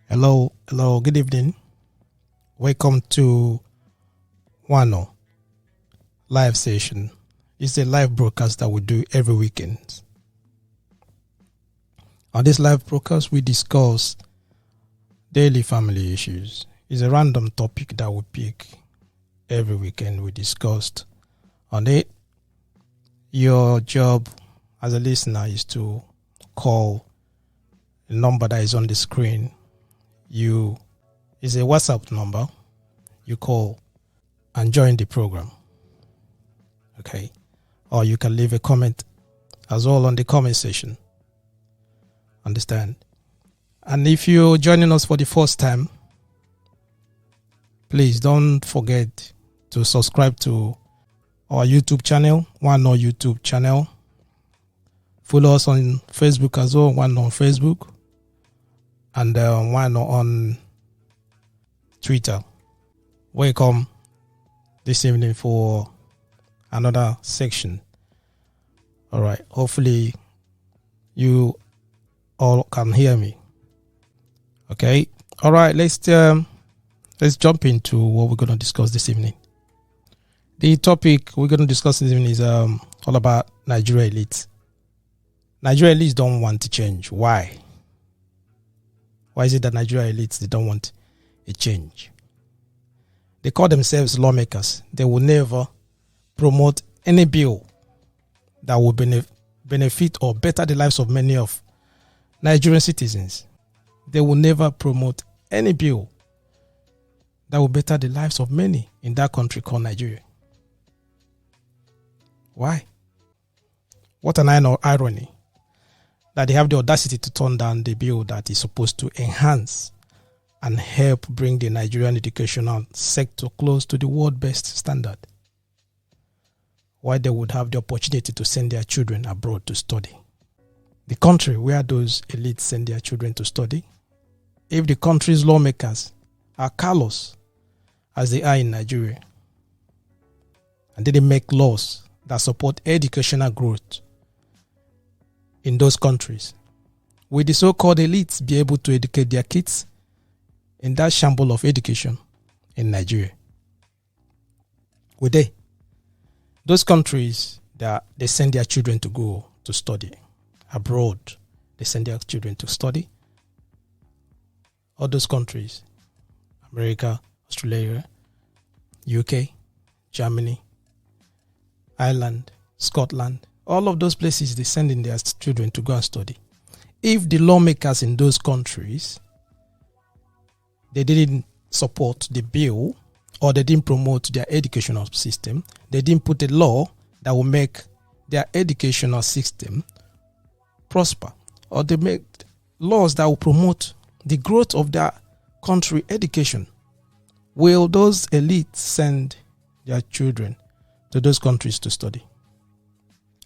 Hello, good evening. Welcome to Wano live session. It's a live broadcast that we do every weekend. On this live broadcast, we discuss daily family issues. It's a random topic that we pick every weekend. We discussed on it. Your job as a listener is to call the number that is on the screen. It's a WhatsApp number. You call and join the program. Okay. Or you can leave a comment as well on the comment section. Understand? And if you're joining us for the first time, please don't forget to subscribe to our YouTube channel, Wano YouTube channel. Follow us on Facebook as well, Wano on Facebook. And Wano on Twitter. Welcome this evening for another section. All right. Hopefully you all can hear me. Okay. All right. Let's jump into what we're going to discuss this evening. The topic we're going to discuss this evening is all about Nigeria elites. Nigeria elites don't want to change. Why? Why is it that Nigeria elites, they don't want a change? They call themselves lawmakers. They will never promote any bill that will benefit or better the lives of many of Nigerian citizens. They will never promote any bill that will better the lives of many in that country called Nigeria. Why? What an irony that they have the audacity to turn down the bill that is supposed to enhance and help bring the Nigerian educational sector close to the world best standard. Why they would have the opportunity to send their children abroad to study. The country where those elites send their children to study, if the country's lawmakers are callous as they are in Nigeria, and they didn't make laws that support educational growth in those countries, will the so-called elites be able to educate their kids in that shamble of education in Nigeria? Will they? Those countries that they send their children to go to study abroad, they send their children to study. All those countries, America, Australia, UK, Germany, Ireland, Scotland, all of those places, they send in their children to go and study. If the lawmakers in those countries, they didn't support the bill or they didn't promote their educational system, they didn't put a law that will make their educational system prosper, or they make laws that will promote the growth of their country education, will those elites send their children to those countries to study?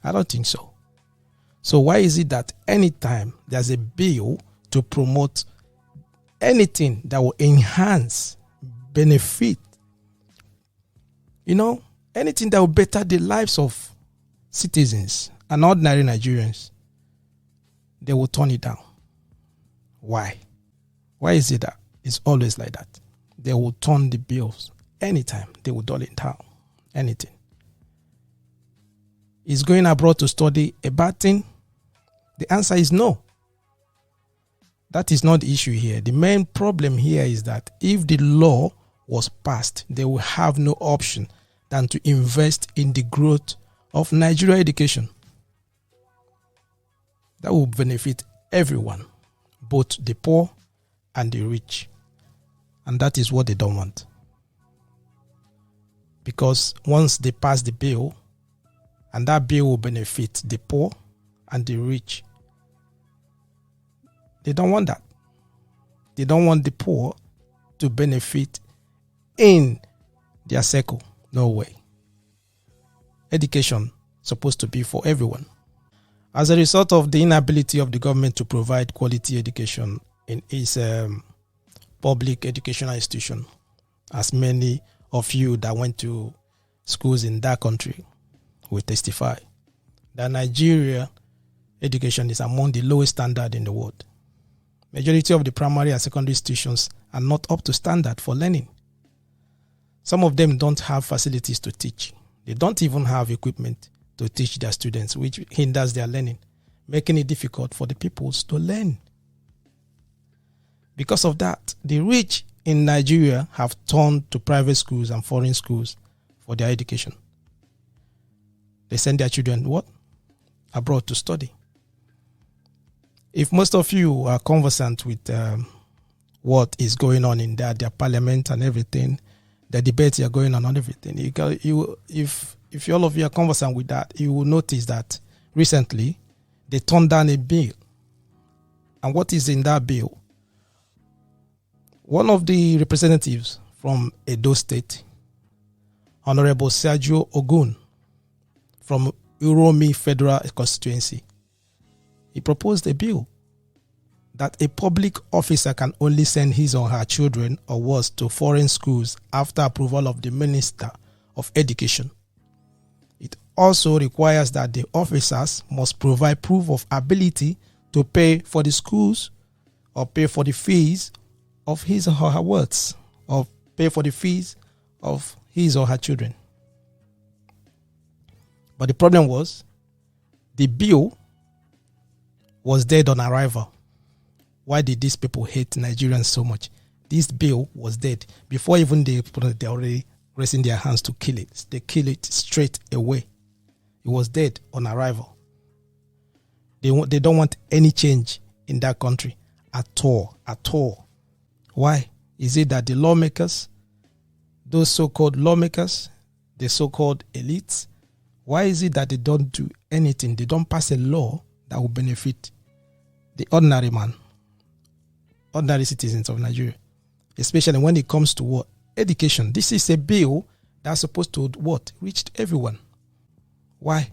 I don't think so. So why is it that anytime there's a bill to promote anything that will enhance, benefit, anything that will better the lives of citizens and ordinary Nigerians, they will turn it down? Why? Why is it that it's always like that? They will turn the bills anytime. They will dull it down. Anything. Is going abroad to study a bad thing? The answer is no. That is not the issue here. The main problem here is that if the law was passed, they will have no option than to invest in the growth of Nigeria education. That will benefit everyone, both the poor and the rich. And that is what they don't want. Because once they pass the bill, and that bill will benefit the poor and the rich, they don't want that. They don't want the poor to benefit in their circle. No way. Education is supposed to be for everyone. As a result of the inability of the government to provide quality education in its public educational institution, as many of you that went to schools in that country will testify, that Nigeria education is among the lowest standard in the world. Majority of the primary and secondary institutions are not up to standard for learning. Some of them don't have facilities to teach. They don't even have equipment to teach their students, which hinders their learning, making it difficult for the pupils to learn. Because of that, the rich in Nigeria have turned to private schools and foreign schools for their education. They send their children what? Abroad to study. If most of you are conversant with what is going on in their parliament and everything, the debates are going on and everything, if all of you are conversant with that, you will notice that recently they turned down a bill. And what is in that bill? One of the representatives from Edo State, Honorable Sergio Ogun, from Uromi Federal Constituency, he proposed a bill that a public officer can only send his or her children or wards to foreign schools after approval of the Minister of Education. It also requires that the officers must provide proof of ability to pay for the schools or pay for the fees of his or her wards, or pay for the fees of his or her children. But the problem was, the bill was dead on arrival. Why did these people hate Nigerians so much? This bill was dead. Before even they already raising their hands to kill it. They kill it straight away. It was dead on arrival. They don't want any change in that country at all. Why? Is it that the lawmakers, those so-called lawmakers, the so-called elites, why is it that they don't do anything? They don't pass a law that will benefit the ordinary man, ordinary citizens of Nigeria, especially when it comes to what? Education. This is a bill that's supposed to what? Reach everyone. Why?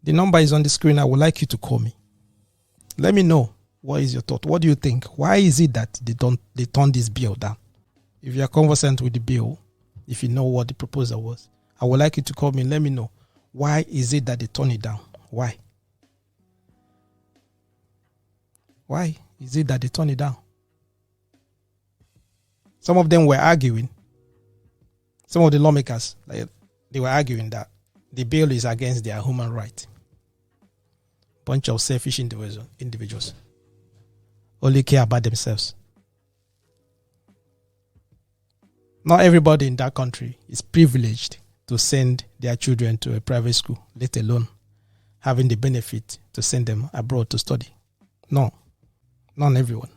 The number is on the screen. I would like you to call me. Let me know. What is your thought? What do you think? Why is it that they turn this bill down? If you are conversant with the bill, if you know what the proposal was, I would like you to call me and let me know. Why is it that they turn it down? Why? Why is it that they turn it down? Some of them were arguing. Some of the lawmakers, they were arguing that the bill is against their human right. Bunch of selfish individuals. Only care about themselves. Not everybody in that country is privileged to send their children to a private school, let alone having the benefit to send them abroad to study. No, not everyone.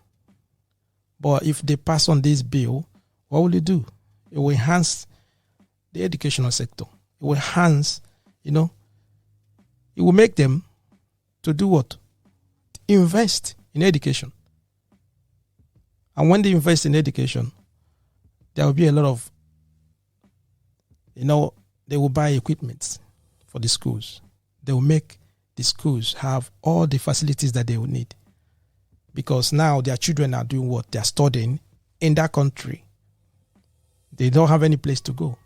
But if they pass on this bill, what will it do? It will enhance the educational sector. It will enhance, it will make them to do what? Invest in education. And when they invest in education, there will be a lot of, they will buy equipment for the schools. They will make the schools have all the facilities that they will need. Because now their children are doing what? They are studying in that country. They don't have any place to go.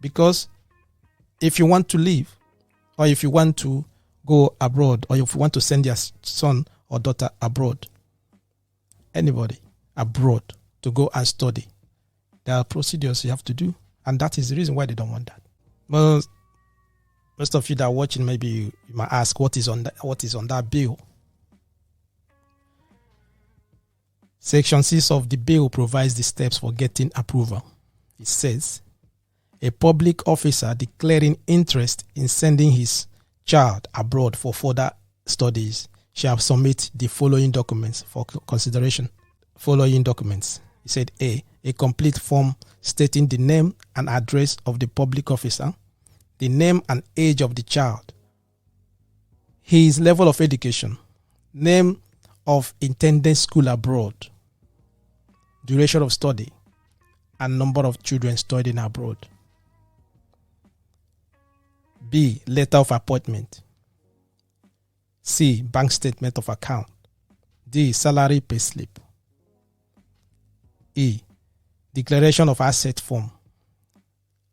Because if you want to leave, or if you want to go abroad, or if you want to send your son or daughter abroad, anybody abroad to go and study, there are procedures you have to do, and that is the reason why they don't want that. Most of you that are watching, maybe you might ask, what is on that bill? Section 6 of the bill provides the steps for getting approval. It says, a public officer declaring interest in sending his child abroad for further studies shall submit the following documents for consideration. Following documents. He said A complete form stating the name and address of the public officer, the name and age of the child, his level of education, name of intended school abroad, duration of study, and number of children studying abroad. B, letter of appointment. C, bank statement of account. D, salary payslip. E, declaration of asset form.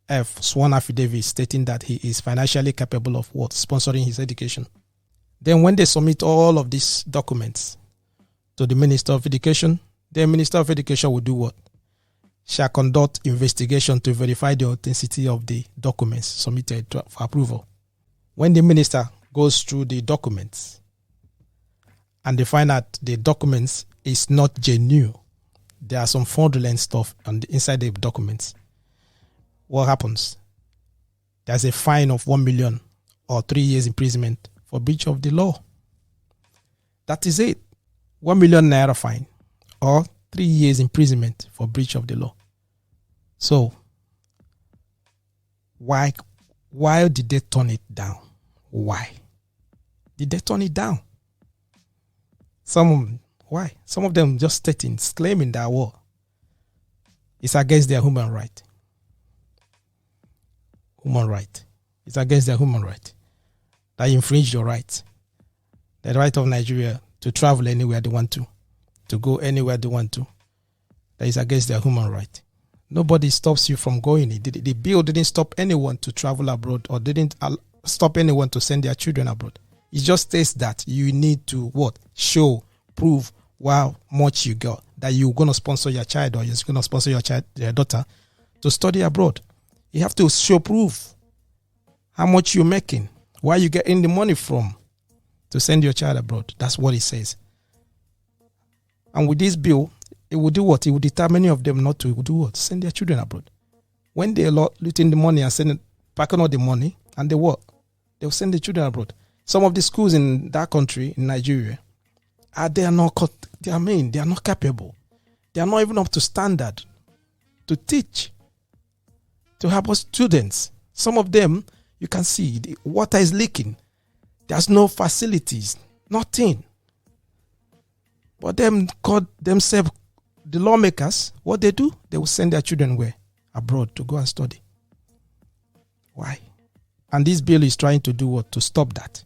F, sworn affidavit stating that he is financially capable of what? Sponsoring his education. Then when they submit all of these documents to the Minister of Education. The Minister of Education will do what? Shall conduct investigation to verify the authenticity of the documents submitted for approval. When the minister goes through the documents and they find out the documents is not genuine, there are some fraudulent stuff inside the documents, what happens? There's a fine of 1 million or 3 years imprisonment for breach of the law. That is it. 1 million naira fine or 3 years imprisonment for breach of the law. So, why did they turn it down? Why did they turn it down? Why? Some of them just stating, claiming that war is against their human right. Human right. It's against their human right. That infringe your right. The right of Nigeria to travel anywhere they want to go anywhere they want to. That is against their human right. Nobody stops you from going. The bill didn't stop anyone to travel abroad or didn't stop anyone to send their children abroad. It just states that you need to what? Show, prove how much you got, that you're going to sponsor your child or you're going to sponsor your daughter to study abroad. You have to show proof how much you're making, where you getting the money from to send your child abroad. That's what it says. And with this bill, it will do what? It will deter many of them not to do what? Send their children abroad. When they looting the money and packing all the money, and they what? They'll send the children abroad. Some of the schools in that country, in Nigeria, they are not capable. They are not even up to standard to teach, to help us students. Some of them, you can see the water is leaking. There's no facilities, nothing. But them call themselves the lawmakers. What they do, they will send their children where? Abroad to go and study. Why? And this bill is trying to do what? To stop that.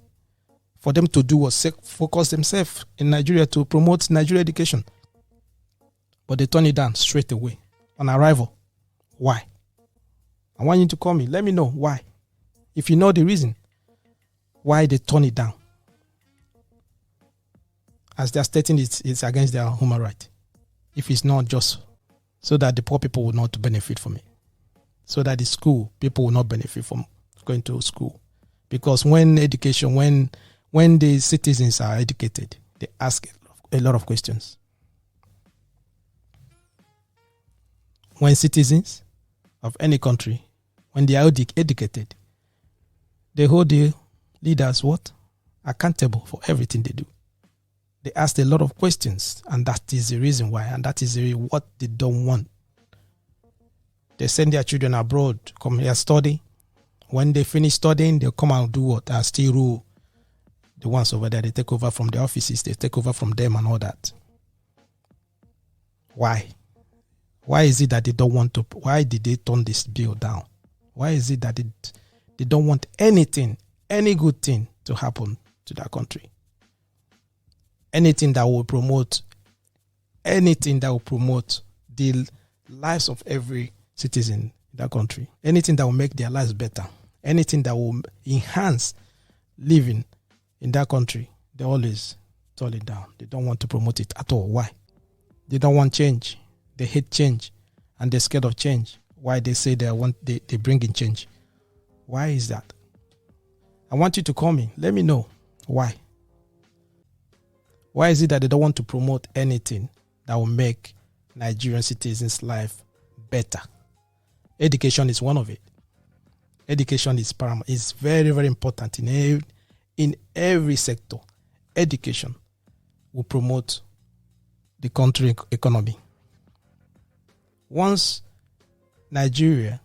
For them to do what? Focus themselves in Nigeria to promote Nigerian education. But they turn it down straight away on arrival. Why? I want you to call me. Let me know why. If you know the reason why they turn it down. As they are stating it's against their human right. If it's not just so that the poor people will not benefit from it. So that the school people will not benefit from going to school. Because when the citizens are educated, they ask a lot of questions. When citizens of any country, when they are educated, they hold the leaders what? Accountable for everything they do. They ask a lot of questions, and that is the reason why, and that is what they don't want. They send their children abroad, come here study. When they finish studying, they'll come and do what? And still rule the ones over there. They take over from the offices, they take over from them and all that. Why? Why is it that they don't want to? Why did they turn this bill down? Why is it that they don't want anything, any good thing to happen to that country? Anything that will promote the lives of every citizen in that country. Anything that will make their lives better. Anything that will enhance living in that country. They always turn it down. They don't want to promote it at all. Why? They don't want change. They hate change. And they're scared of change. Why they say they bring in change. Why is that? I want you to call me. Let me know why. Why is it that they don't want to promote anything that will make Nigerian citizens' life better? Education is one of it. Education is paramount. It's very, very important in every sector. Education will promote the country economy. Once Nigeria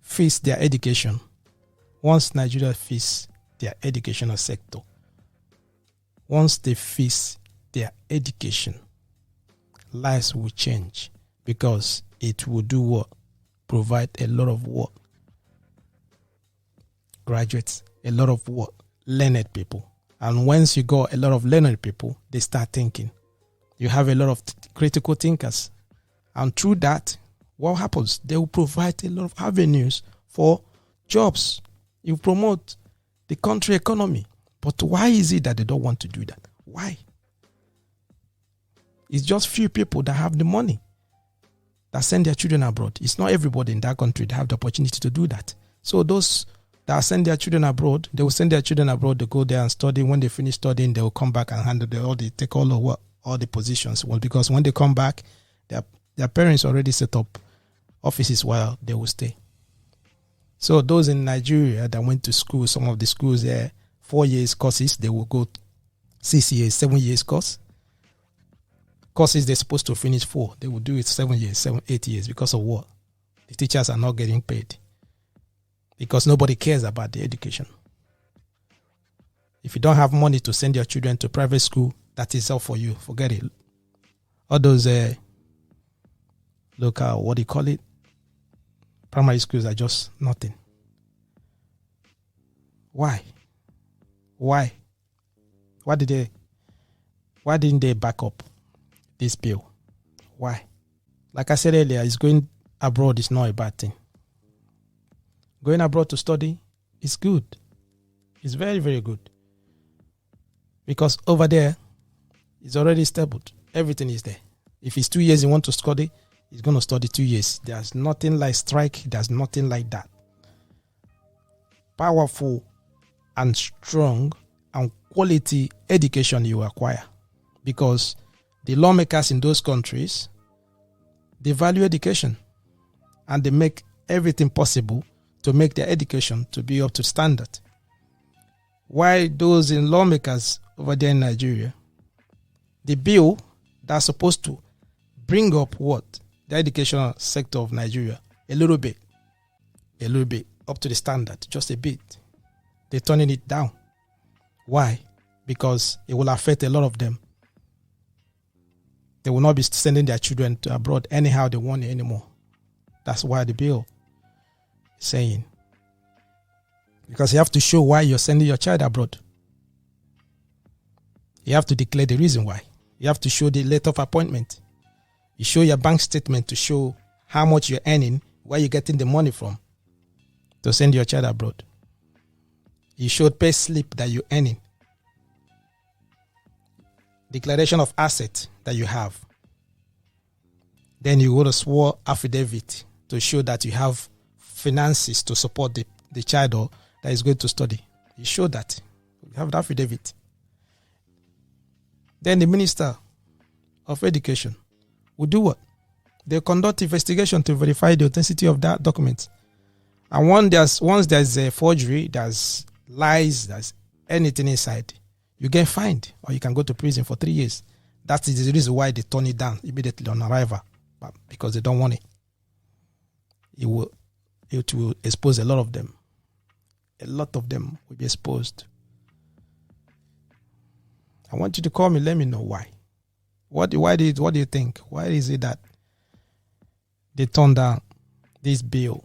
fix their education, once Nigeria fix their educational sector, once they fix their education, lives will change because it will do what? Provide a lot of work. Graduates, a lot of work. Learned people. And once you got a lot of learned people, they start thinking. You have a lot of critical thinkers. And through that, what happens? They will provide a lot of avenues for jobs. You promote the country economy. But why is it that they don't want to do that? Why? It's just few people that have the money that send their children abroad. It's not everybody in that country that have the opportunity to do that. So those that send their children abroad, they will send their children abroad to go there and study. When they finish studying, they will come back and handle take all the positions. Well, because when they come back, their parents already set up offices while they will stay. So those in Nigeria that went to school, some of the schools there, 4 years courses, they will go 6 years, 7 years course. Courses they're supposed to finish 4, they will do it 8 years because of what? The teachers are not getting paid. Because nobody cares about the education. If you don't have money to send your children to private school, that is all for you. Forget it. All those local, what do you call it? Primary schools are just nothing. Why? Why didn't they back up this bill? Why? Like I said earlier, going abroad is not a bad thing. Going abroad to study is good. It's very, very good. Because over there, it's already stable. Everything is there. If it's 2 years you want to study, he's going to study 2 years. There's nothing like strike. There's nothing like that. Powerful and strong and quality education you acquire. Because the lawmakers in those countries, they value education. And they make everything possible to make their education to be up to standard. Why those in lawmakers over there in Nigeria, the bill that's supposed to bring up what? The educational sector of Nigeria, a little bit, up to the standard, just a bit. They're turning it down. Why? Because it will affect a lot of them. They will not be sending their children to abroad anyhow they want it anymore. That's why the bill is saying. Because you have to show why you're sending your child abroad. You have to declare the reason why. You have to show the letter of appointment. You show your bank statement to show how much you're earning, where you're getting the money from to send your child abroad. You show pay slip that you're earning. Declaration of asset that you have. Then you go to swear affidavit to show that you have finances to support the child that is going to study. You show that. You have the affidavit. Then the Minister of Education will do what? They'll conduct investigation to verify the authenticity of that document. And once there's a forgery, there's lies, there's anything inside, you get fined or you can go to prison for 3 years. That is the reason why they turn it down immediately on arrival, because they don't want it. It will expose a lot of them. A lot of them will be exposed. I want you to call me. Let me know why. What do you think? Why is it that they turn down this bill?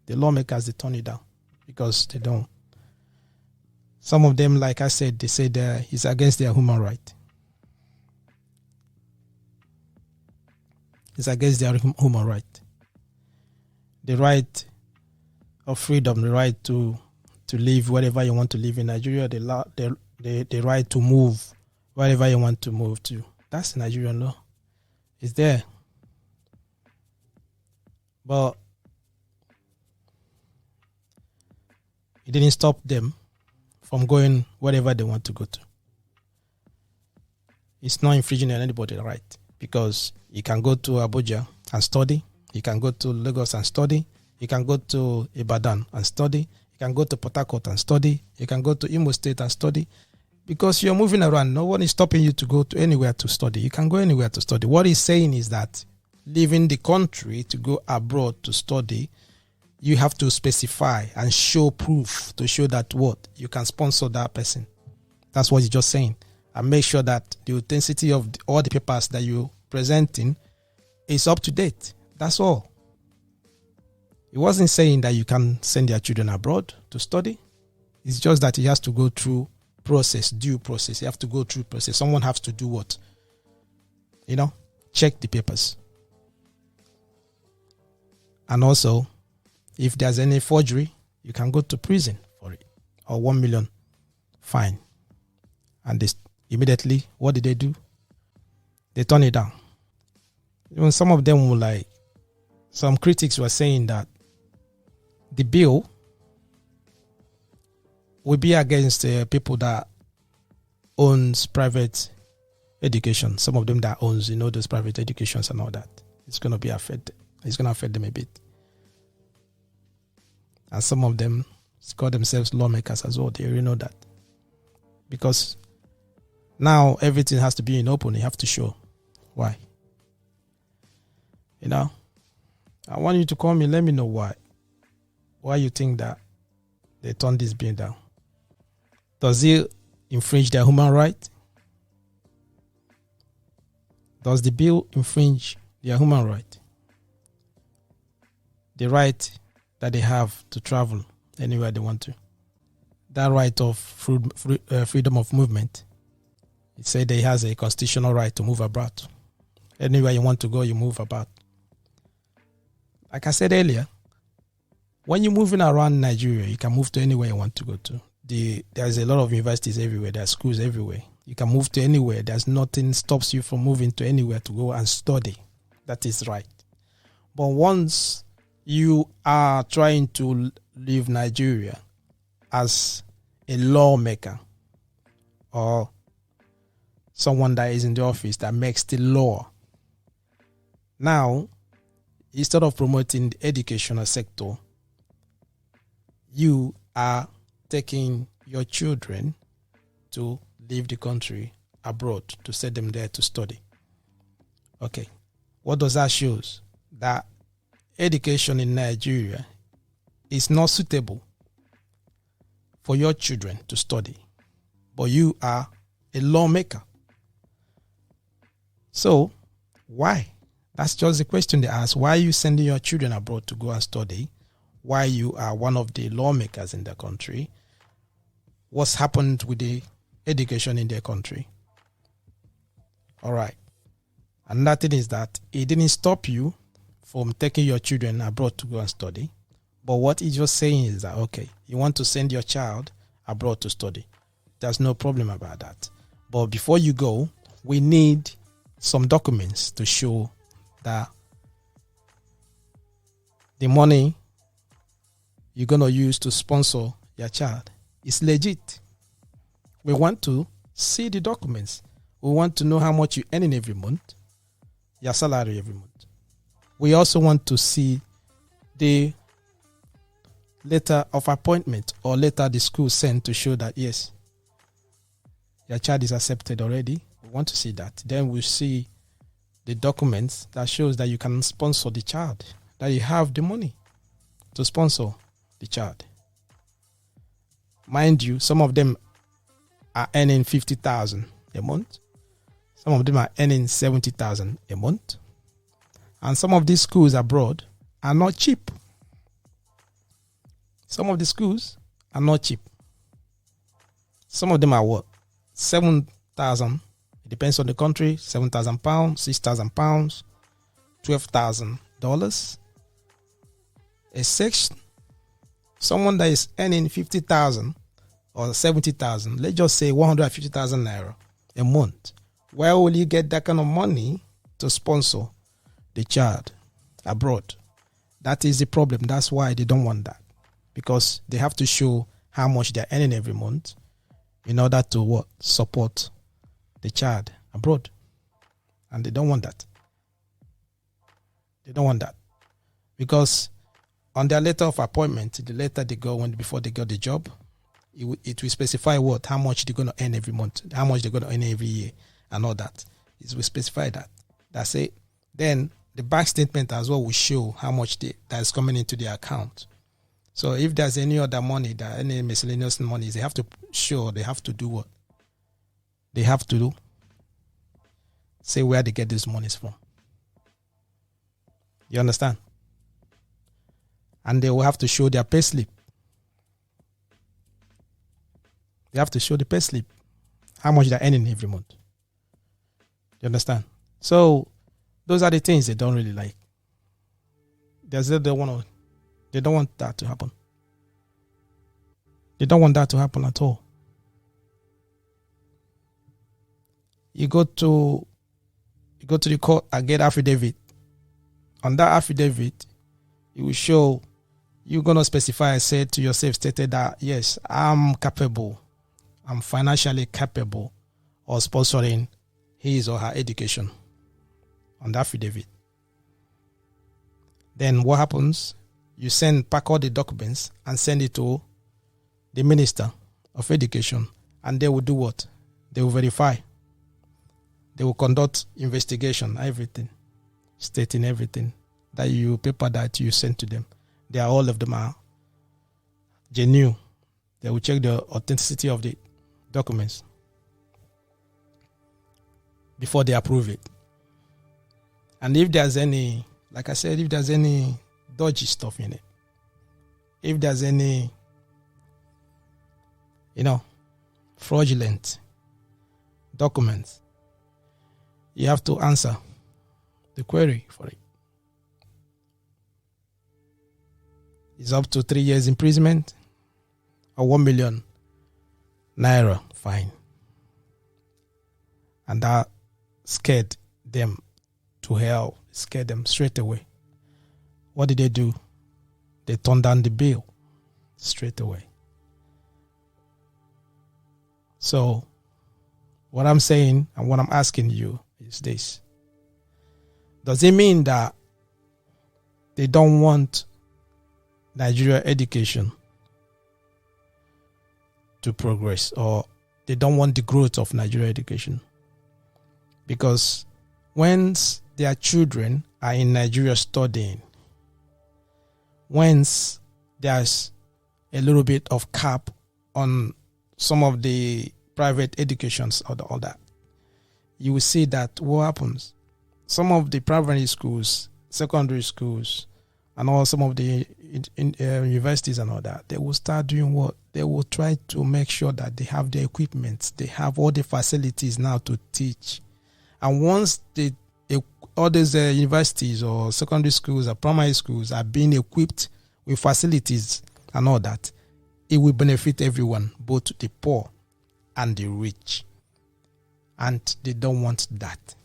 The lawmakers, they turn it down because they don't. Some of them, like I said, they say that it's against their human right. It's against their human right. The right of freedom, the right to live wherever you want to live in Nigeria, the right to move wherever you want to move to. That's Nigerian law. It's there. But it didn't stop them from going wherever they want to go to. It's not infringing on anybody's right, because you can go to Abuja and study. You can go to Lagos and study. You can go to Ibadan and study. You can go to Port Harcourt and study. You can go to Imo State and study. Because you're moving around, no one is stopping you to go to anywhere to study. You can go anywhere to study. What he's saying is that leaving the country to go abroad to study, you have to specify and show proof to show that what? You can sponsor that person. That's what he's just saying. And make sure that the authenticity of all the papers that you're presenting is up to date. That's all. He wasn't saying that you can send your children abroad to study. It's just that he has to go through due process. You have to go through process. Someone has to do what? Check the papers. And also, if there's any forgery, you can go to prison for it, or 1 million fine. And they immediately, what did they do? They turn it down. Even some of them were like, some critics were saying that the bill will be against people that owns private education. Some of them that owns, those private educations and all that. It's going to be affected. It's going to affect them a bit. And some of them call themselves lawmakers as well. They already know that. Because now everything has to be in open. You have to show why. I want you to call me. Let me know why. Why you think that they turned this bill down. Does it infringe their human right? Does the bill infringe their human right? The right that they have to travel anywhere they want to. That right of freedom of movement. It said they has a constitutional right to move about. Anywhere you want to go, you move about. Like I said earlier, when you're moving around Nigeria, you can move to anywhere you want to go to. There's a lot of universities everywhere. There are schools everywhere. You can move to anywhere. There's nothing stops you from moving to anywhere to go and study. That is right. But once you are trying to leave Nigeria as a lawmaker or someone that is in the office that makes the law, now, instead of promoting the educational sector, you are taking your children to leave the country abroad to send them there to study. Okay. What does that show? That education in Nigeria is not suitable for your children to study. But you are a lawmaker. So, why? That's just the question they ask. Why are you sending your children abroad to go and study? Why you are one of the lawmakers in the country? What's happened with the education in their country? All right. Another thing is that it didn't stop you from taking your children abroad to go and study. But what he's just saying is that, okay, you want to send your child abroad to study. There's no problem about that. But before you go, we need some documents to show that the money you're going to use to sponsor your child is legit. We want to see the documents. We want to know how much you're earning every month, your salary every month. We also want to see the letter of appointment or letter the school sent to show that, yes, your child is accepted already. We want to see that. Then we'll see the documents that shows that you can sponsor the child, that you have the money to sponsor the child. Mind you, some of them are earning 50,000 a month. Some of them are earning 70,000 a month. And some of these schools abroad are not cheap. Some of the schools are not cheap. Some of them are what? 7,000. It depends on the country. 7,000 pounds, 6,000 pounds, $12,000. A section, someone that is earning 50,000 or 70,000, let's just say 150,000 naira a month. Where will you get that kind of money to sponsor the child abroad? That is the problem. That's why they don't want that. Because they have to show how much they're earning every month in order to what? Support the child abroad. And they don't want that. They don't want that. Because on their letter of appointment, the letter they go when before they get the job, it will specify what? How much they're going to earn every month, how much they're going to earn every year, and all that. It will specify that. That's it. Then the bank statement as well will show how much that is coming into their account. So if there's any other money, any miscellaneous money, they have to show, they have to do what? They have to say where they get these monies from. You understand? And they will have to show their pay slip. They have to show the pay slip, how much they're earning every month. You understand? So those are the things they don't really like. They don't want that to happen. They don't want that to happen at all. You go to the court and get affidavit. On that affidavit, it will show you're gonna specify and say to yourself, stated that yes, I'm financially capable of sponsoring his or her education on the affidavit. Then what happens? You pack all the documents and send it to the Minister of Education, and they will do what? They will verify. They will conduct investigation, everything, stating everything that paper that you sent to them. All of them are genuine. They will check the authenticity of the documents before they approve it. And if there's any, like I said, if there's any dodgy stuff in it, if there's any, fraudulent documents, you have to answer the query for it. It's up to 3 years imprisonment or 1 million naira fine. And that scared them to hell, scared them straight away. What did they do? They turned down the bill straight away. So, what I'm saying and what I'm asking you is this. Does it mean that they don't want Nigeria education to progress, or they don't want the growth of Nigeria education? Because once their children are in Nigeria studying, once there's a little bit of cap on some of the private educations or all that, you will see that what happens. Some of the primary schools, secondary schools, and all some of the universities and all that, they will start doing what? They will try to make sure that they have the equipment, they have all the facilities now to teach. And once all these universities or secondary schools or primary schools are being equipped with facilities and all that, it will benefit everyone, both the poor and the rich. And they don't want that.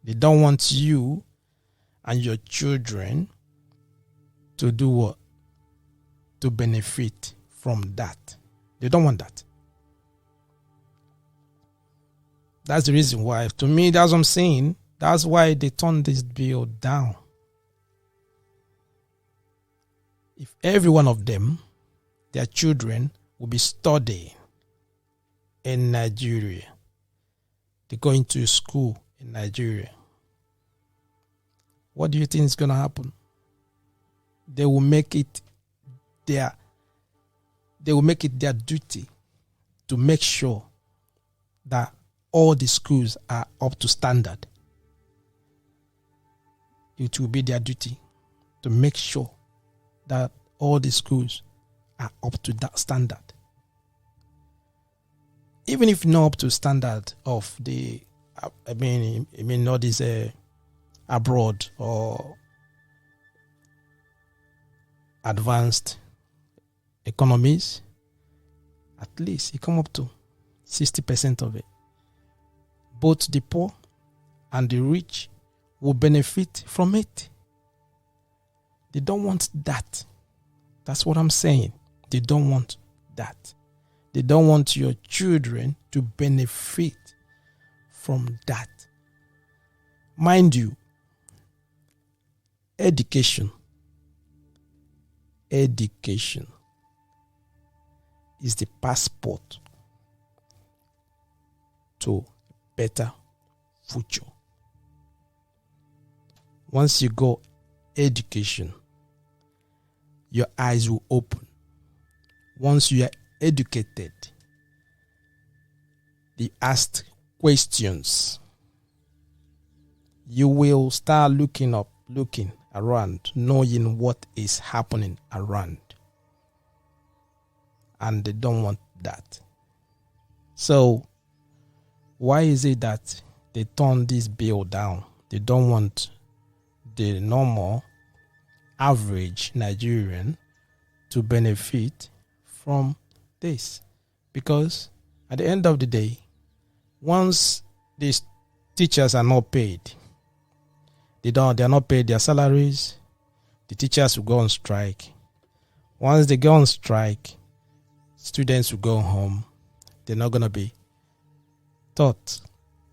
They don't want you and your children to do what? To benefit from that. They don't want that. That's the reason why. To me, that's what I'm saying. That's why they turned this bill down. If every one of them, their children, will be studying in Nigeria, they're going to school in Nigeria, what do you think is going to happen? They will make it their duty to make sure that all the schools are up to standard. It will be their duty to make sure that all the schools are up to that standard. Even if not up to standard of the, not this abroad or advanced economies, at least it come up to 60% of it. Both the poor and the rich will benefit from it. They don't want that. That's what I'm saying. They don't want that. They don't want your children to benefit from that. Mind you, education is the passport to better future. Once you go education, your eyes will open. Once you are educated, they ask questions. You will start looking around, knowing what is happening around. And they don't want that. So, why is it that they turn this bill down? They don't want the normal, average Nigerian to benefit from this. Because at the end of the day, Once these teachers are not paid, they are not paid their salaries, the teachers will go on strike. Once they go on strike, students will go home. They're not going to be taught.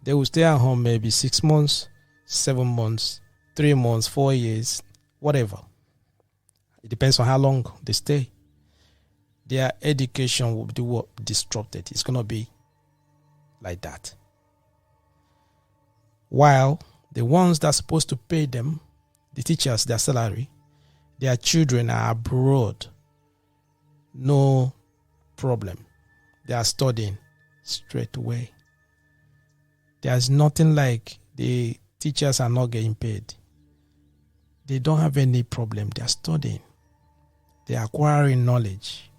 They will stay at home maybe 6 months, 7 months, 3 months, 4 years, whatever. It depends on how long they stay. Their education will be disrupted. It's going to be like that. While the ones that are supposed to pay them, the teachers, their salary, their children are abroad. No problem. They are studying straight away. There's nothing like the teachers are not getting paid. They don't have any problem. They are studying. They are acquiring knowledge.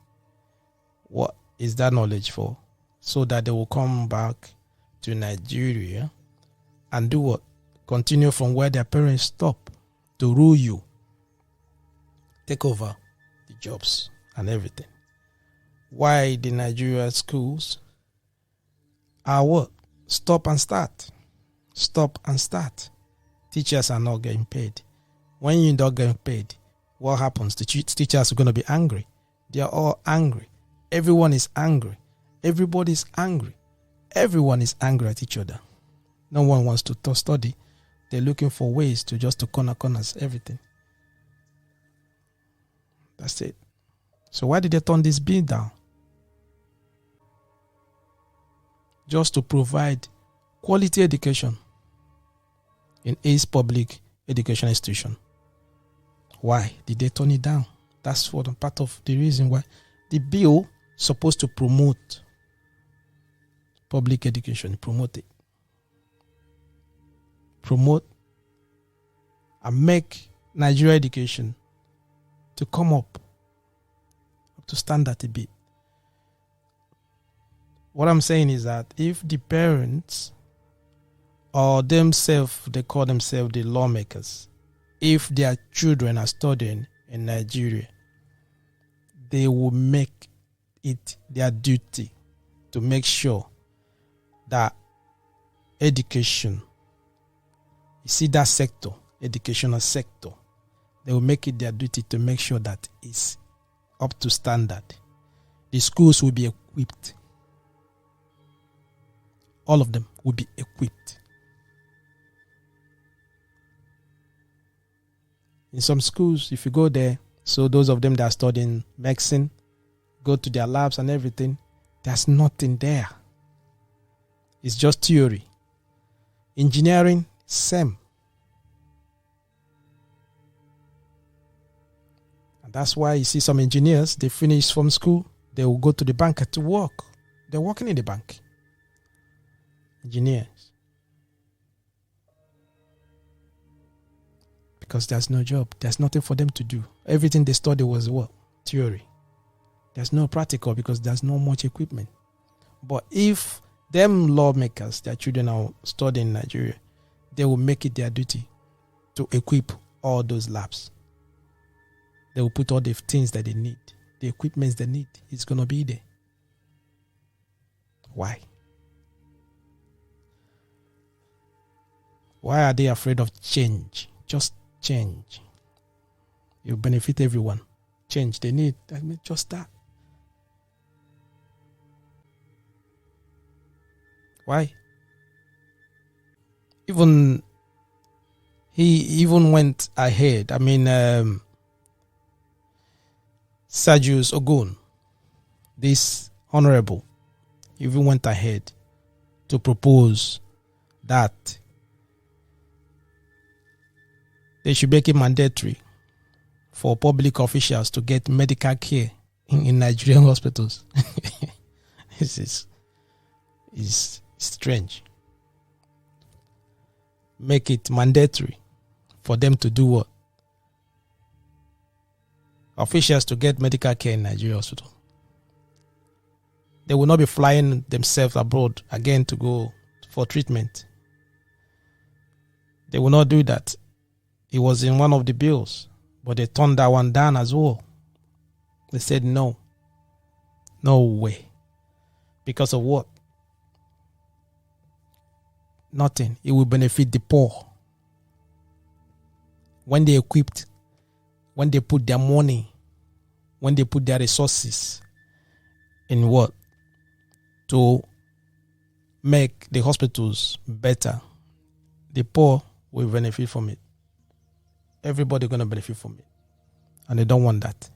What is that knowledge for? So that they will come back to Nigeria and do what? Continue from where their parents stop to rule you. Take over the jobs and everything. Why the Nigerian schools are what? Stop and start. Stop and start. Teachers are not getting paid. When you're not getting paid, what happens? The teachers are going to be angry. They are all angry. Everyone is angry. Everybody's angry. Everyone is angry at each other. No one wants to study. They're looking for ways to corners, everything. That's it. So why did they turn this bill down? Just to provide quality education in each public education institution. Why did they turn it down? That's for the part of the reason why the bill supposed to promote public education, promote and make Nigeria education to come up to standard a bit. What I'm saying is that if the parents or themselves, they call themselves the lawmakers, if their children are studying in Nigeria, they will make it their duty to make sure that education, you see that sector, educational sector, they will make it their duty to make sure that it's up to standard. The schools will be equipped. All of them will be equipped. In some schools, if you go there, so those of them that are studying medicine, go to their labs and everything, there's nothing there. It's just theory. Engineering, same. And that's why you see some engineers, they finish from school, they will go to the bank to work. They're working in the bank. Engineers. Because there's no job. There's nothing for them to do. Everything they study was what? Theory. There's no practical because there's not much equipment. But if them lawmakers, their children are studying in Nigeria, they will make it their duty to equip all those labs. They will put all the things that they need. The equipments they need. It's going to be there. Why? Why are they afraid of change? Just change. You benefit everyone. Change they need. I mean, just that. Why? He even went ahead. I mean, Sergius Ogun, this honorable, even went ahead to propose that they should make it mandatory for public officials to get medical care in Nigerian hospitals. This is strange. Make it mandatory for them to do what? Officials to get medical care in Nigerian hospital. They will not be flying themselves abroad again to go for treatment. They will not do that. It was in one of the bills, but they turned that one down as well. They said no. No way. Because of what? Nothing. It will benefit the poor. When they equipped, when they put their money, when they put their resources in what? To make the hospitals better, the poor will benefit from it. Everybody going to benefit from it. And they don't want that.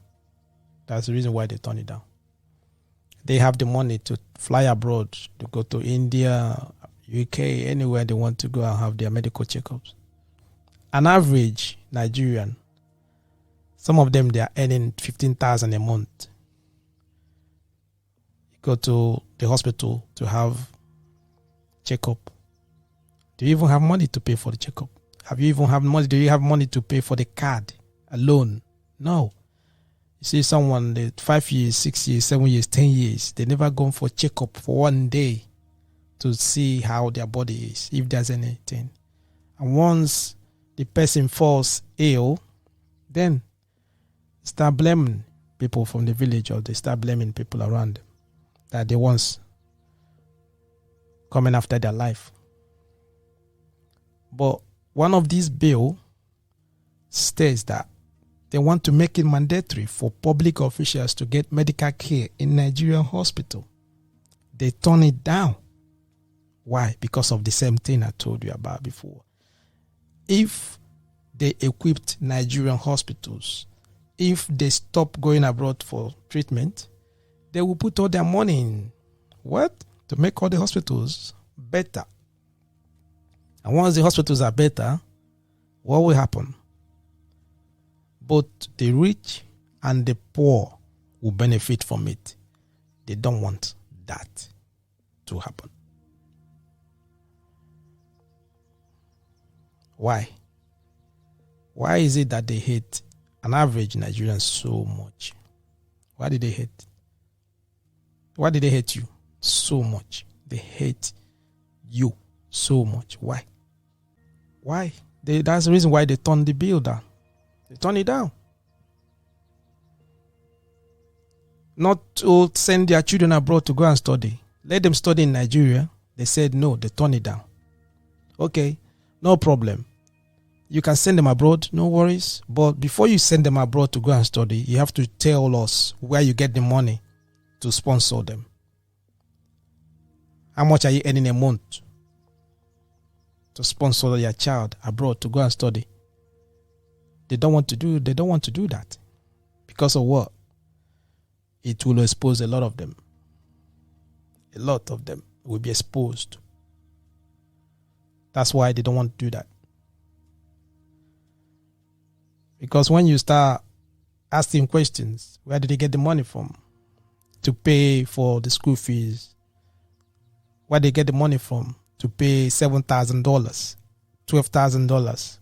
That's the reason why they turn it down. They have the money to fly abroad, to go to India, UK, anywhere they want to go and have their medical checkups. An average Nigerian, some of them, they are earning 15,000 a month. You go to the hospital to have checkup. Do you even have money to pay for the checkup? Have you even have money? Do you have money to pay for the card alone? No. You see someone, they 5 years, 6 years, 7 years, 10 years, they never gone for checkup for one day to see how their body is, if there's anything. And once the person falls ill, then start blaming people from the village, or they start blaming people around them that they once coming after their life. But one of these bill states that they want to make it mandatory for public officials to get medical care in Nigerian hospital. They turn it down. Why? Because of the same thing I told you about before. If they equipped Nigerian hospitals, if they stop going abroad for treatment, they will put all their money in what? To make all the hospitals better. And once the hospitals are better, what will happen? Both the rich and the poor will benefit from it. They don't want that to happen. Why? Why is it that they hate an average Nigerian so much? Why did they hate? Why did they hate you so much? They hate you so much. Why? Why? That's the reason why they turned the bill down. They turn it down. Not to send their children abroad to go and study. Let them study in Nigeria. They said no, they turn it down. Okay, no problem. You can send them abroad, no worries. But before you send them abroad to go and study, you have to tell us where you get the money to sponsor them. How much are you earning a month to sponsor your child abroad to go and study? They don't want to do that. Because of what? It will expose a lot of them. A lot of them will be exposed. That's why they don't want to do that. Because when you start asking questions, where did they get the money from to pay for the school fees? Where did they get the money from to pay $7,000, $12,000?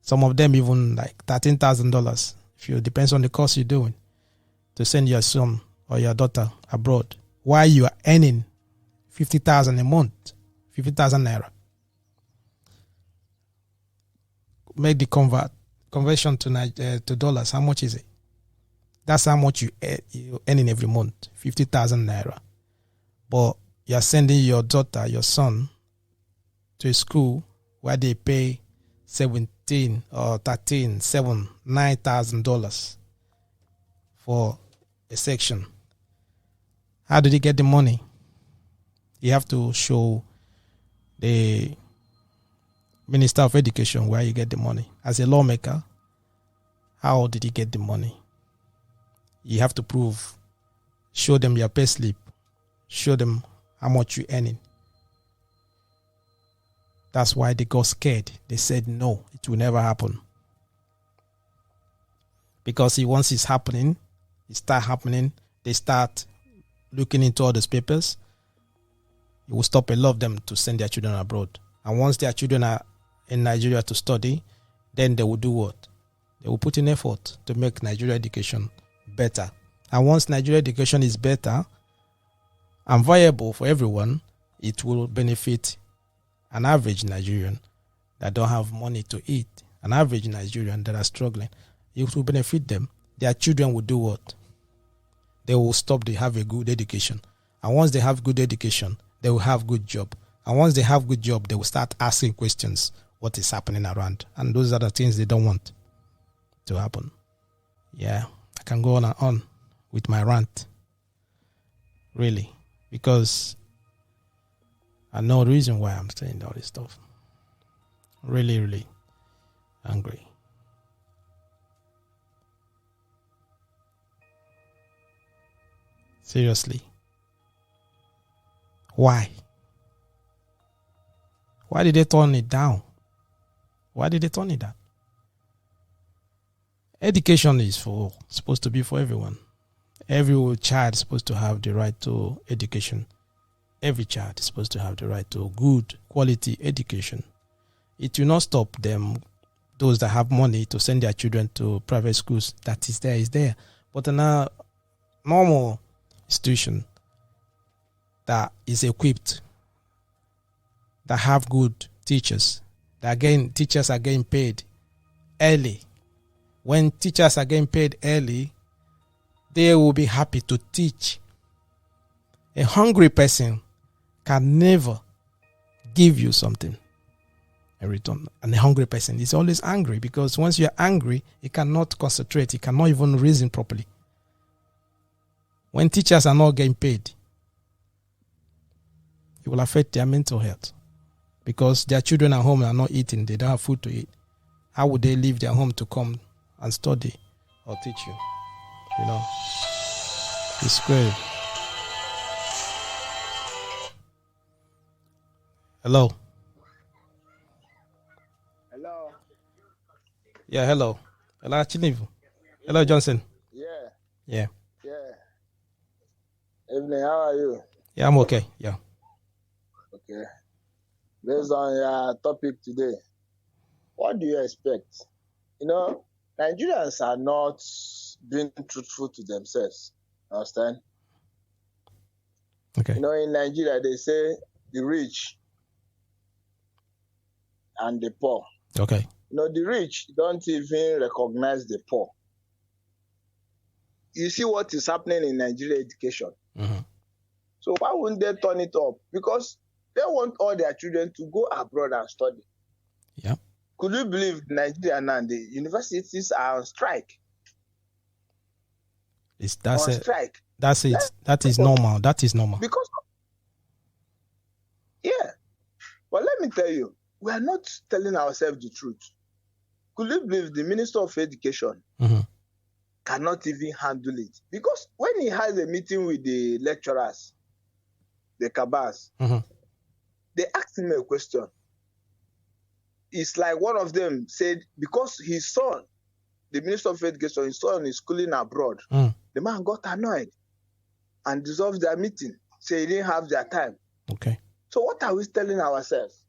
Some of them even like $13,000. If you depends on the course you're doing, to send your son or your daughter abroad, while you are earning 50,000 a month, 50,000 naira. Make the conversion to dollars. How much is it? That's how much you earning every month, 50,000 naira. But you are sending your daughter, your son, to a school where they pay $17 or $13, $7, $9,000 for a section. How did he get the money? You have to show the Minister of Education where you get the money. As a lawmaker, how did he get the money? You have to prove, show them your pay slip, show them how much you're earning. That's why they got scared. They said, no, it will never happen. Because once it's happening, it start happening, they start looking into all those papers, it will stop a lot of them to send their children abroad. And once their children are in Nigeria to study, then they will do what? They will put in effort to make Nigeria education better. And once Nigeria education is better and viable for everyone, it will benefit an average Nigerian that don't have money to eat, an average Nigerian that are struggling. It will benefit them. Their children will do what? They will stop. They have a good education. And once they have good education, they will have good job. And once they have good job, they will start asking questions, what is happening around. And those are the things they don't want to happen. Yeah, I can go on and on with my rant. Really. Because I know the reason why I'm saying all this stuff. Really, really angry. Seriously. Why? Why did they turn it down? Why did they turn it down? Education is supposed to be for everyone. Every child is supposed to have the right to education. Every child is supposed to have the right to good quality education. It will not stop them, those that have money, to send their children to private schools. That is there. But in a normal institution that is equipped, that have good teachers, teachers are getting paid early. When teachers are getting paid early, they will be happy to teach. A hungry person can never give you something in return. And a hungry person is always angry, because once you're angry, you cannot concentrate. You cannot even reason properly. When teachers are not getting paid, it will affect their mental health, because their children at home are not eating. They don't have food to eat. How would they leave their home to come and study or teach you? You know, it's great. Hello. Hello. Yeah, hello. Hello, Chinivu. Hello, Johnson. Yeah. Yeah. Evening, how are you? Yeah, I'm okay. Yeah. Okay. Based on your topic today, what do you expect? You know, Nigerians are not being truthful to themselves. Understand? Okay. You know, in Nigeria, they say the rich and the poor. Okay. You know, the rich don't even recognize the poor. You see what is happening in Nigeria education. Mm-hmm. So why wouldn't they turn it up? Because they want all their children to go abroad and study. Yeah. Could you believe Nigeria now, the universities are on strike? Strike. That's it. That is normal. That is normal. Because, yeah. But let me tell you, we are not telling ourselves the truth. Could you believe the Minister of Education cannot even handle it? Because when he has a meeting with the lecturers, the cabals, they asked him a question. It's like one of them said, because his son, the Minister of Education, his son is schooling abroad, the man got annoyed and dissolved their meeting, say he didn't have their time. Okay. So what are we telling ourselves?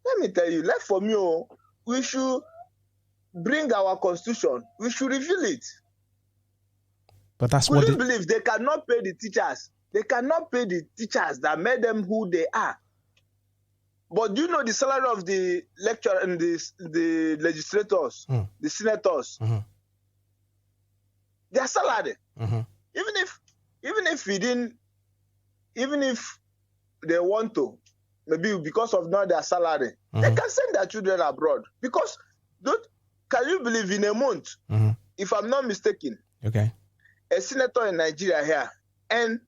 Let me tell you, like for me, we should bring our constitution, we should reveal it. But that's Could you believe they cannot pay the teachers? They cannot pay the teachers that made them who they are. But do you know the salary of the lecturer and the legislators, the senators? Their salary. Even if they want to, maybe because of not their salary, they can send their children abroad. Because can you believe in a month, if I'm not mistaken, okay, a senator in Nigeria here earned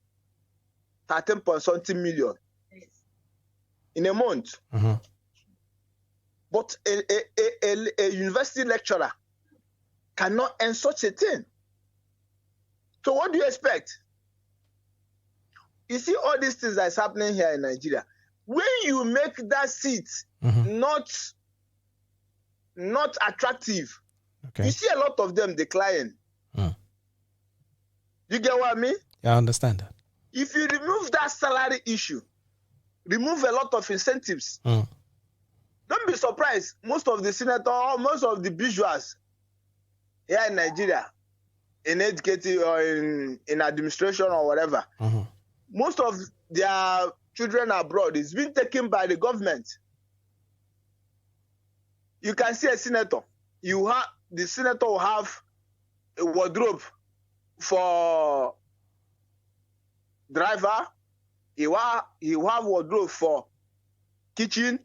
13.something million in a month. But a university lecturer cannot earn such a thing. So what do you expect? You see all these things that's happening here in Nigeria. When you make that seat not attractive, you see a lot of them decline. You get what I mean? Yeah, I understand that. If you remove that salary issue, remove a lot of incentives, don't be surprised. Most of the senators, most of the bourgeois here in Nigeria, in education or in administration or whatever, most of their children abroad is being taken by the government. You can see a senator. The senator will have a wardrobe for driver. He will have wardrobe for kitchen,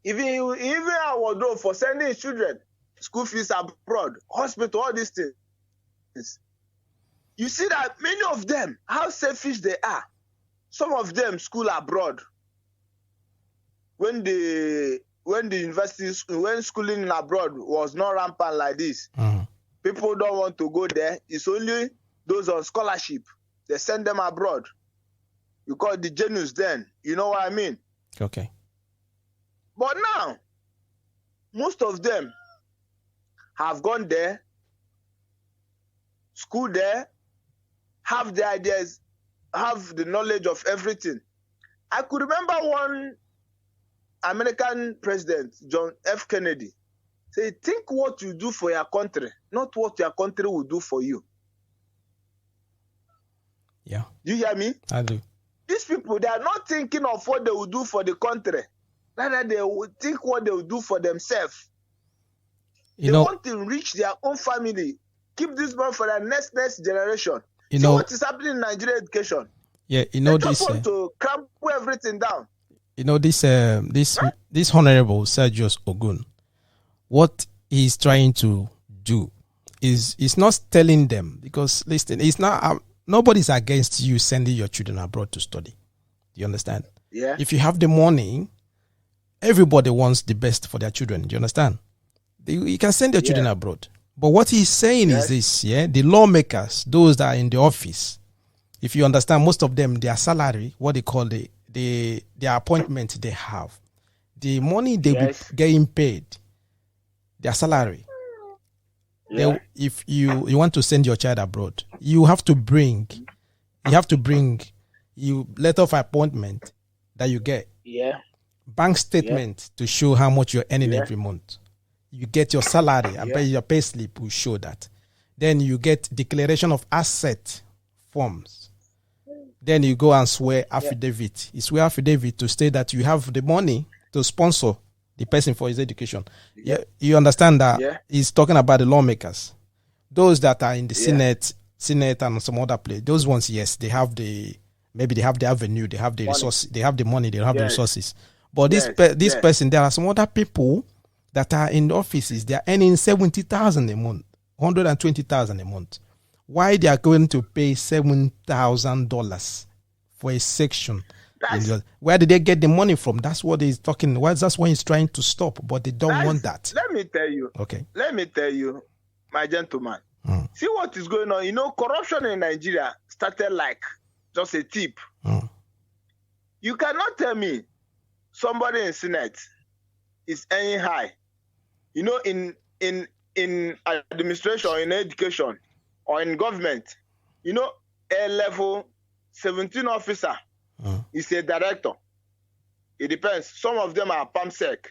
even a wardrobe for sending his children, school fees abroad, hospital, all these things. You see that many of them, how selfish they are. Some of them school abroad. When schooling abroad was not rampant like this, people don't want to go there. It's only those on scholarship. They send them abroad. You call the genius then. You know what I mean? Okay. But now, most of them have gone there, school there, have the ideas, have the knowledge of everything. I could remember one American president, John F. Kennedy, say, think what you do for your country, not what your country will do for you. Yeah. Do you hear me? I do. These people, they are not thinking of what they will do for the country. Rather, they will think what they will do for themselves. They want to enrich their own family, keep this money for the next generation. See what is happening in Nigerian education. Yeah, they just want to crumble everything down. This Honorable Sergius Ogun, what he's trying to do is not telling them, because listen, it's not nobody's against you sending your children abroad to study. Do you understand? Yeah. If you have the money, everybody wants the best for their children. Do you understand? You can send your children abroad. But what he's saying is this, the lawmakers, those that are in the office, if you understand, most of them, their salary, what they call their appointment they have, the money they be getting paid, their salary. If you want to send your child abroad, you have to bring you letter of appointment that you get. Bank statement to show how much you're earning every month. You get your salary and your pay slip will show that. Then you get declaration of asset forms. Then you go and swear affidavit. You swear affidavit to state that you have the money to sponsor the person for his education. Yeah, you understand that he's talking about the lawmakers. Those that are in the Senate and some other place. Those ones, yes, they have the avenue, they have the resources, they have the money, they have the resources. But this person, there are some other people that are in the offices, they are earning 70,000 a month, 120,000 a month. Why they are going to pay $7,000 for a section? Where did they get the money from? That's what he's talking. That's what he's trying to stop, but they don't want that. Let me tell you. Okay. Let me tell you, my gentleman. See what is going on. You know, corruption in Nigeria started like just a tip. You cannot tell me somebody in Senate is earning high. You know, in administration, in education, or in government, you know, a level 17 officer is a director. It depends. Some of them are PAMSEC.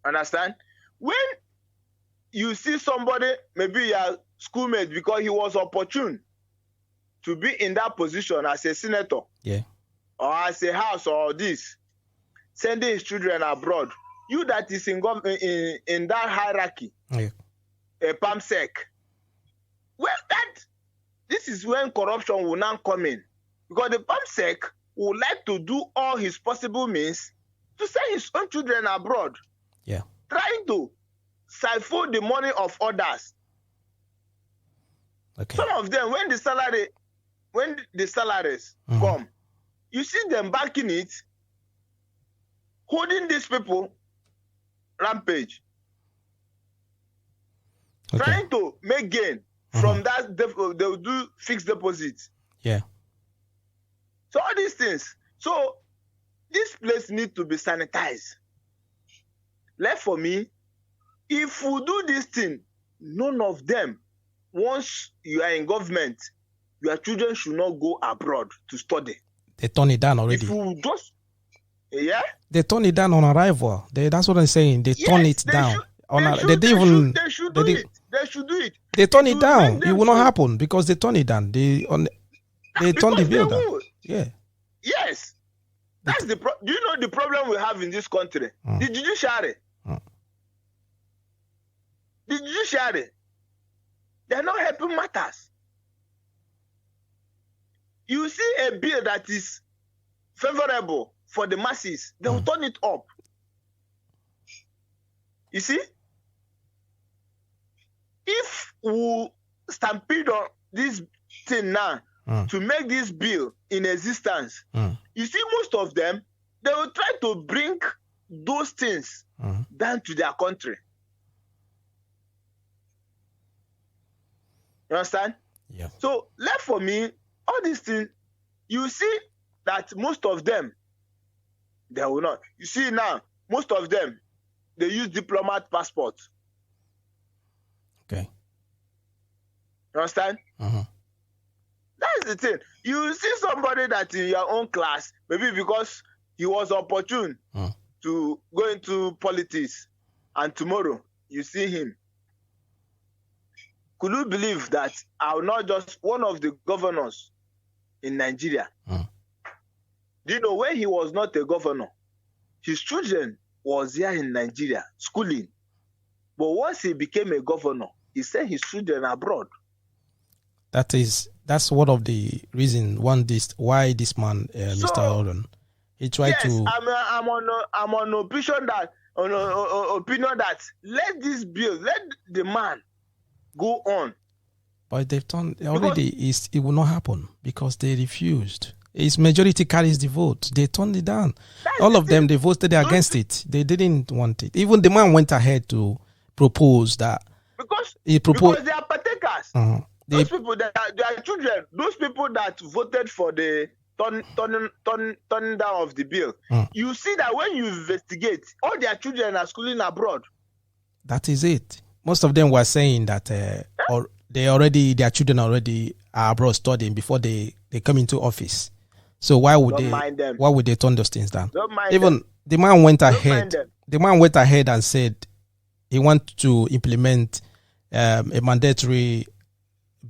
Understand? When you see somebody, maybe your schoolmate, because he was opportune to be in that position as a senator, or as a house, or this, sending his children abroad. You that is in that hierarchy, a PAMSEC. Well, this is when corruption will now come in, because the PAMSEC would like to do all his possible means to send his own children abroad, trying to siphon the money of others. Some of them, when the salaries come, you see them backing it, holding these people rampage, trying to make gain from that. They'll do fixed deposits. So all these things. So this place needs to be sanitized. Left for me, if we do this thing, none of them, once you are in government, your children should not go abroad to study. They turn it down already. If you just, they turn it down on arrival. That's what I'm saying. They turn it down. They should do it. They turn it down. It will not happen because they turn it down. They turn the bill down. Yes. That's the do you know the problem we have in this country? The judiciary. The judiciary. They're not helping matters. You see a bill that is favorable for the masses, they will turn it up. You see, if we stampede on this thing now to make this bill in existence, you see, most of them, they will try to bring those things down to their country. You understand? Yeah. So, left for me, all these things, you see that most of them, they will not. You see now, most of them, they use diplomat passports. Okay. You understand? That's the thing. You see somebody that in your own class, maybe because he was opportune to go into politics, and tomorrow you see him. Could you believe that I'm not just one of the governors in Nigeria? Do you know when he was not a governor, his children was here in Nigeria schooling, but once he became a governor, he sent his children abroad. That's one of the reasons why this man, Mr. Aaron, he tried to. I'm on opinion that let this bill, let the man go on. But they've done already. It will not happen because they refused. His majority carries the vote. They turned it down. All of them, they voted against it. They didn't want it. Even the man went ahead to propose that. Because they are partakers. Those people that are their children, those people that voted for the turning down of the bill, you see that when you investigate, all their children are schooling abroad. That is it. Most of them were saying that their children already are abroad studying before they come into office. So why would they turn those things down? Even the man went ahead. The man went ahead and said he wants to implement a mandatory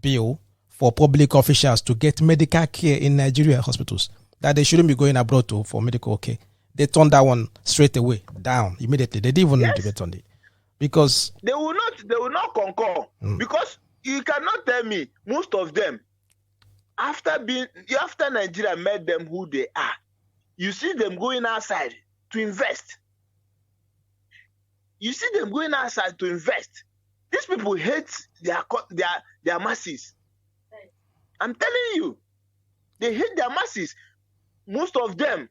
bill for public officials to get medical care in Nigeria hospitals, that they shouldn't be going abroad for medical care. They turned that one straight away down immediately. They didn't even debate on it because they will not concur. Because you cannot tell me most of them after Nigeria made them who they are, you see them going outside to invest. You see them going outside to invest. These people hate their masses. I'm telling you, they hate their masses. Most of them,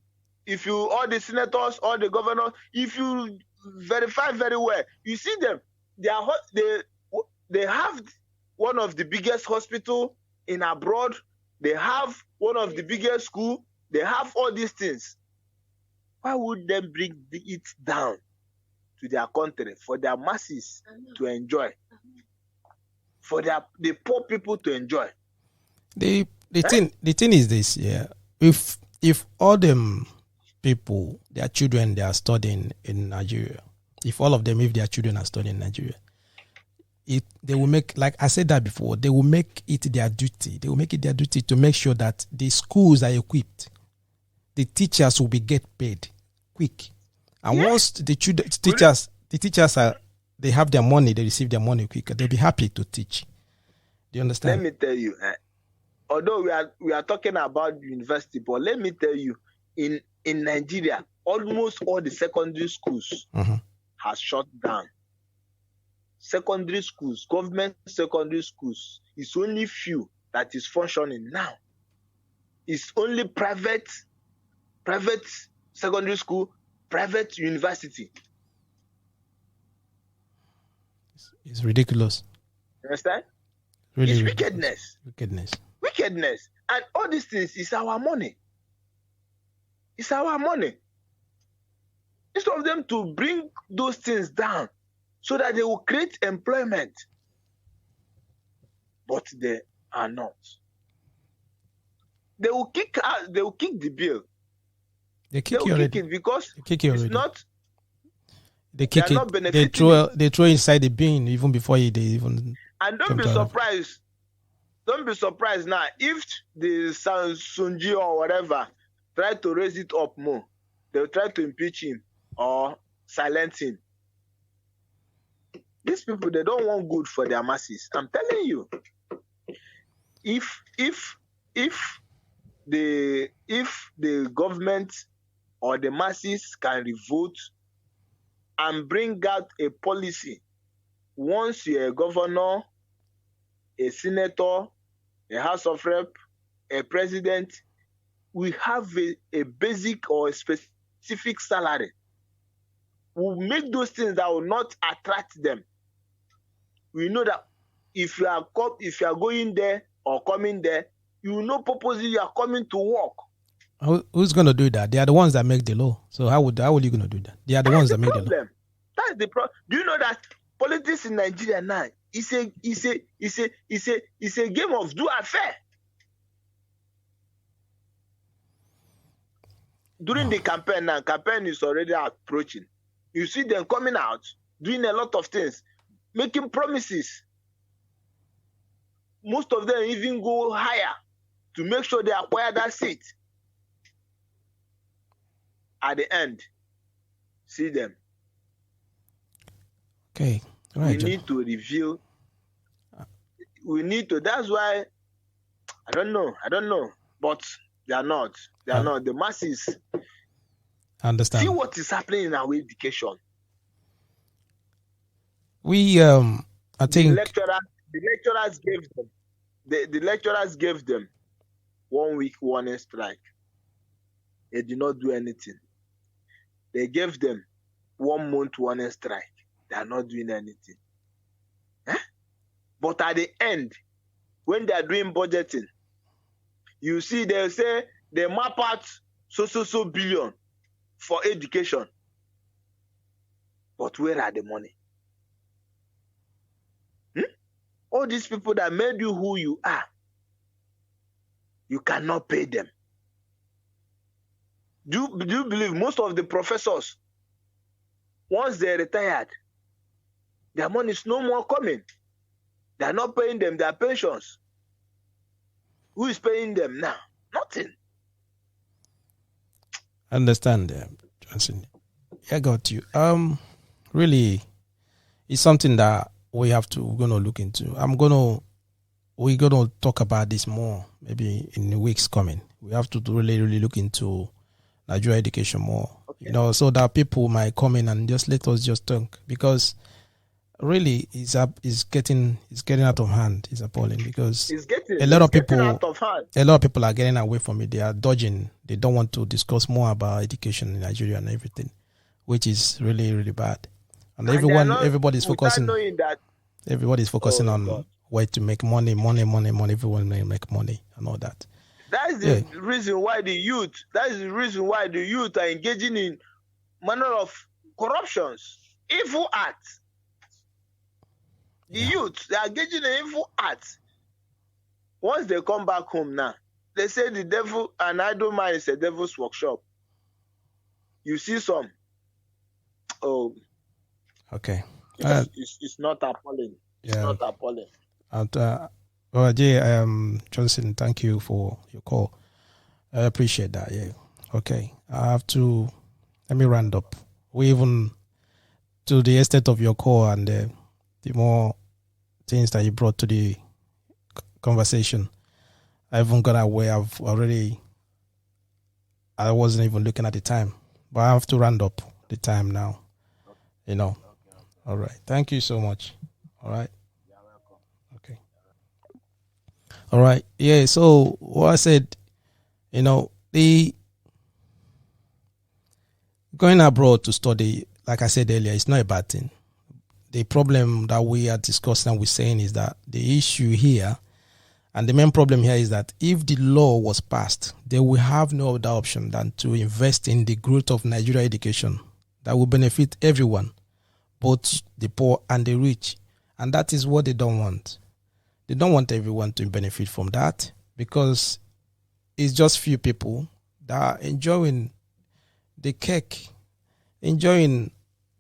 all the senators, all the governors, if you verify very well, you see them. They have one of the biggest hospital in abroad. They have one of the biggest school. They have all these things. Why would they bring it down to their country for their masses to enjoy, for the poor people to enjoy? The thing is this, yeah. If all them people, their children, they are studying in Nigeria, if all of them, if their children are studying in Nigeria, they will make, like I said that before, they will make it their duty. They will make it their duty to make sure that the schools are equipped. The teachers will get paid quick. And once the teachers they have their money, they receive their money quicker, they'll be happy to teach. Do you understand? Let me tell you, although we are talking about university, but let me tell you, in Nigeria, almost all the secondary schools has shut down. Secondary schools, government secondary schools, it's only few that is functioning now. It's only private secondary school, private university. It's ridiculous. You understand? Really, it's ridiculous. Wickedness. And all these things is our money. It's our money. Instead of them to bring those things down so that they will create employment. But they are not. They will kick the bill. They kick it already. Because it's not. They kick it. They throw inside the bin even before they even. And don't be surprised. Don't be surprised now if the Sunji or whatever try to raise it up more. They'll try to impeach him or silence him. These people, they don't want good for their masses. I'm telling you. If the government or the masses can revolt and bring out a policy. Once you're a governor, a senator, a House of Rep, a president, we have a basic or a specific salary. We'll make those things that will not attract them. We know that if you are going there or coming there, you know purposely you are coming to work. Who's going to do that? They are the ones that make the law. So how are you going to do that? They are the ones that make the law. That's the problem. Do you know that politics in Nigeria now is a game of do or fair? During the campaign now, campaign is already approaching. You see them coming out, doing a lot of things, making promises. Most of them even go higher to make sure they acquire that seat. At the end, see them. Okay. All right, we need to review. We need to. That's why I don't know. But they are not. They are not. The masses. Understand. See what is happening in our education. I think the lecturers gave them 1 week warning strike. They did not do anything. They gave them 1 month warning strike. They are not doing anything. But at the end, when they are doing budgeting, you see they say they map out so billion for education. But where are the money? All these people that made you who you are, you cannot pay them. Do you believe most of the professors, once they're retired, their money is no more coming? They're not paying them their pensions. Who is paying them now? Nothing. Understand, Johnson. I got you. Really, it's something that we're gonna look into. We're gonna talk about this more maybe in the weeks coming. We have to really look into Nigeria education more. Okay. So that people might come in and just let us just talk, because really it's getting out of hand. It's appalling because a lot of people are getting away from it. They are dodging. They don't want to discuss more about education in Nigeria and everything, which is really, really bad. And everybody's focusing. Everybody's focusing on where to make money. Everyone may make money and all that. That is the reason why the youth. That is the reason why the youth are engaging in manner of corruptions, evil acts. The youth, they are engaging in evil acts. Once they come back home now, they say the devil, an idle mind is a devil's workshop. You see some. Oh. Okay. It's not appalling. It's not appalling. And Johnson, thank you for your call. I appreciate that. Yeah. Okay. Let me round up. We even to the extent of your call and the more things that you brought to the conversation. I even got away. I wasn't even looking at the time, but I have to round up the time now. All right. Thank you so much. All right. You're welcome. Okay. All right. Yeah. So what I said, the going abroad to study, like I said earlier, it's not a bad thing. The problem that we are discussing and we're saying is that the issue here, and the main problem here is that if the law was passed, they will have no other option than to invest in the growth of Nigeria education that will benefit everyone, both the poor and the rich. And that is what they don't want. They don't want everyone to benefit from that, because it's just few people that are enjoying the cake, enjoying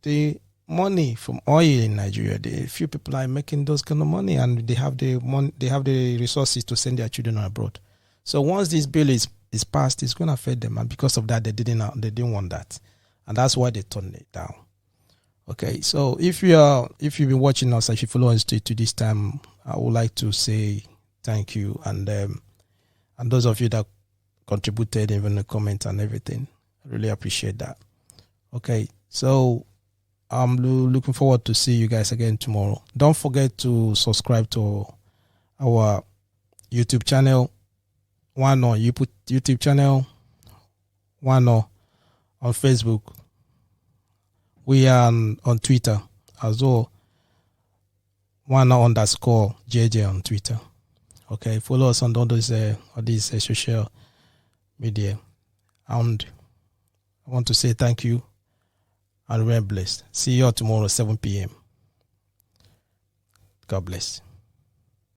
the money from oil in Nigeria. The few people are making those kind of money, and they have the money, they have the resources to send their children abroad. So once this bill is passed, it's going to affect them, and because of that, they didn't want that, and that's why they turned it down. Okay, so if you've been watching us, if you follow us to this time, I would like to say thank you, and those of you that contributed, even the comment and everything, I Really appreciate that. Okay, so I'm looking forward to see you guys again tomorrow. Don't forget to subscribe to our YouTube channel. One on YouTube channel, one on Facebook. We are on Twitter as well. _JJ on Twitter. Okay, follow us on all these social media. And I want to say thank you and remain blessed. See you all tomorrow, 7 p.m. God bless.